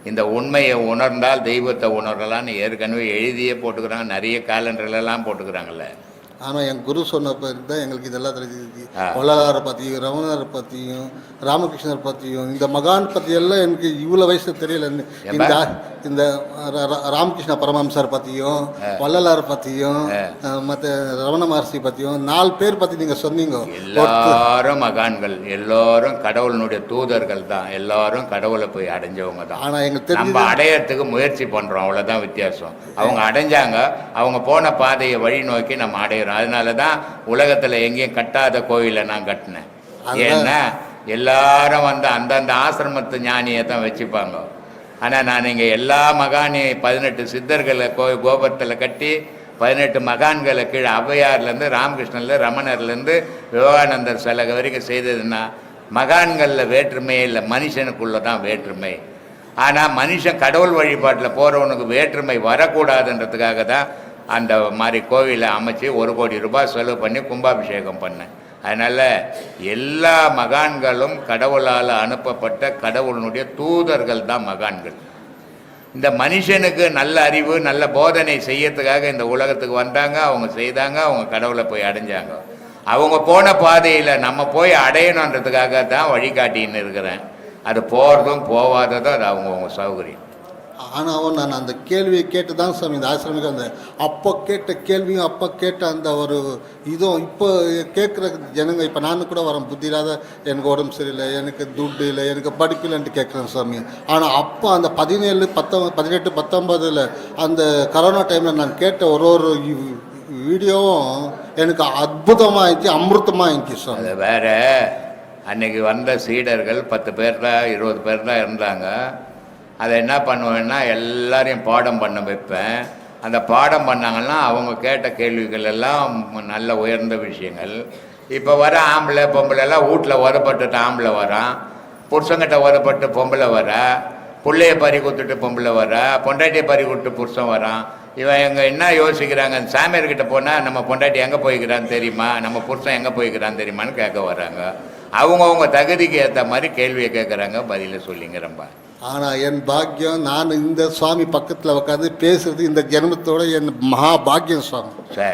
A: இந்த உண்மையை உணர்ந்தால் தெய்வத்தை உணரலான்னு ஏற்கனவே எழுதியே போட்டுக்கிறாங்க, நிறைய காலண்டர்லாம் போட்டுக்கிறாங்கல்ல.
H: ஆனால் என் குரு சொன்னப்போ தான் எங்களுக்கு இதெல்லாம் தெரிஞ்சுது. வள்ளலாரை பற்றியும் ரமணரை பற்றியும் ராமகிருஷ்ணர் பற்றியும் இந்த மகான் பற்றியெல்லாம் எனக்கு இவ்வளோ வயசு தெரியல. இந்த ராமகிருஷ்ண பரமஹம்சர் பற்றியும் வள்ளலார் பற்றியும் மற்ற ரமண மகர்ஷி பற்றியும் 4 பேர் பற்றி நீங்கள் சொன்னீங்க.
A: எல்லாரும் மகான்கள், எல்லாரும் கடவுளினுடைய தூதர்கள் தான், எல்லாரும் கடவுளை போய் அடைஞ்சவங்க தான்.
H: ஆனால் எங்களுக்கு
A: நம்ம அடையறதுக்கு முயற்சி பண்ணுறோம், அவ்வளோதான் வித்தியாசம். அவங்க அடைஞ்சாங்க, அவங்க போன பாதையை வழி நோக்கி நம்ம அடையிறோம். அதனால தான் உலகத்தில் எங்கேயும் கட்டாத கோயிலை நான் கட்டினேன். ஏன்னா எல்லாரும் வந்து அந்தந்த ஆசிரமத்து ஞானியை தான் வச்சுப்பாங்க. ஆனால் நான் இங்கே எல்லா மகானையும் 18 சித்தர்களை கோபுரத்தில் கட்டி 18 மகான்களை கீழே ஔவையார்லேருந்து ராமகிருஷ்ணன்ல ரமணர்லேருந்து விவேகானந்தர் சிலை வரைக்கும் செய்ததுன்னா மகான்களில் வேற்றுமையே இல்லை, மனுஷனுக்குள்ளே தான் வேற்றுமை. ஆனால் மனுஷன் கடவுள் வழிபாட்டில் போகிறவனுக்கு வேற்றுமை வரக்கூடாதுன்றதுக்காக தான் அந்த மாதிரி கோவிலை அமைச்சு 1 கோடி ரூபாய் செலவு பண்ணி கும்பாபிஷேகம் பண்ணேன். அதனால் எல்லா மகான்களும் கடவுளால் அனுப்பப்பட்ட கடவுளினுடைய தூதர்கள் தான் மகான்கள். இந்த மனுஷனுக்கு நல்ல அறிவு நல்ல போதனை செய்யறதுக்காக இந்த உலகத்துக்கு வந்தாங்க, அவங்க செய்தாங்க, அவங்க கடவுளை போய் அடைஞ்சாங்க. அவங்க போன பாதையில் நம்ம போய் அடையணுன்றதுக்காக தான் வழிகாட்டின்னு இருக்கிறேன். அது போகிறதும் போகாததும் அது அவங்கவுங்க சௌகரியம்.
H: ஆனாலும் நான் அந்த கேள்வியை கேட்டு தான் சாமி இந்த ஆசிரமிக்கு அந்த அப்போ கேட்ட கேள்வியும் அப்போ கேட்ட அந்த ஒரு இதுவும் இப்போ கேட்குற ஜனங்க, இப்போ நான் கூட வரேன் புத்தி இல்லாத, எனக்கு உடம்பு சரியில்லை, எனக்கு துட்டு இல்லை, எனக்கு படிப்பு இல்லைன்ட்டு கேட்குறேன் சாமி. ஆனால் அப்போ அந்த 17, 18, 19 அந்த கரோனா டைமில் நான் கேட்ட ஒரு வீடியோவும் எனக்கு அற்புதமாக இருந்துச்சு, அமிர்தமாக இருந்துச்சு சாமி.
A: அது வேற, அன்னைக்கு வந்த சீடர்கள் 10 பேர் தான் 20 பேர் தான் இருந்தாங்க. அதை என்ன பண்ணுவேன்னா எல்லாரையும் பாடம் பண்ண வைப்பேன். அந்த பாடம் பண்ணாங்கன்னா அவங்க கேட்ட கேள்விகள் எல்லாம் நல்ல உயர்ந்த விஷயங்கள். இப்போ வர ஆம்பளை பொம்பளை எல்லாம் வீட்டில் உதப்பட்டுட்டு ஆம்பளை வரான், புருஷங்கிட்ட உதப்பட்டு பொம்பளை வரா, பிள்ளைய பறி கொடுத்துட்டு பொம்பளை வரா, பொண்டாட்டியை பறி கொடுத்து புருஷன் வரான். இவன் எங்கே என்ன யோசிக்கிறாங்க, சாமியார்கிட்ட போனால் நம்ம பொண்டாட்டி எங்கே போய்க்கிறான்னு தெரியுமா, நம்ம புருஷன் எங்கே போய்க்கிறான்னு தெரியுமான்னு கேட்க வராங்க. அவங்கவுங்க தகுதிக்கு ஏற்ற மாதிரி கேள்வியை கேட்குறாங்க, பதிலை சொல்லிங்க ரொம்ப.
H: ஆனால் என் பாக்கியம், நான் இந்த சுவாமி பக்கத்தில் உட்காந்து பேசுறது இந்த ஜென்மத்தோட என் மகா பாக்கியம் சுவாமி.
A: சரி.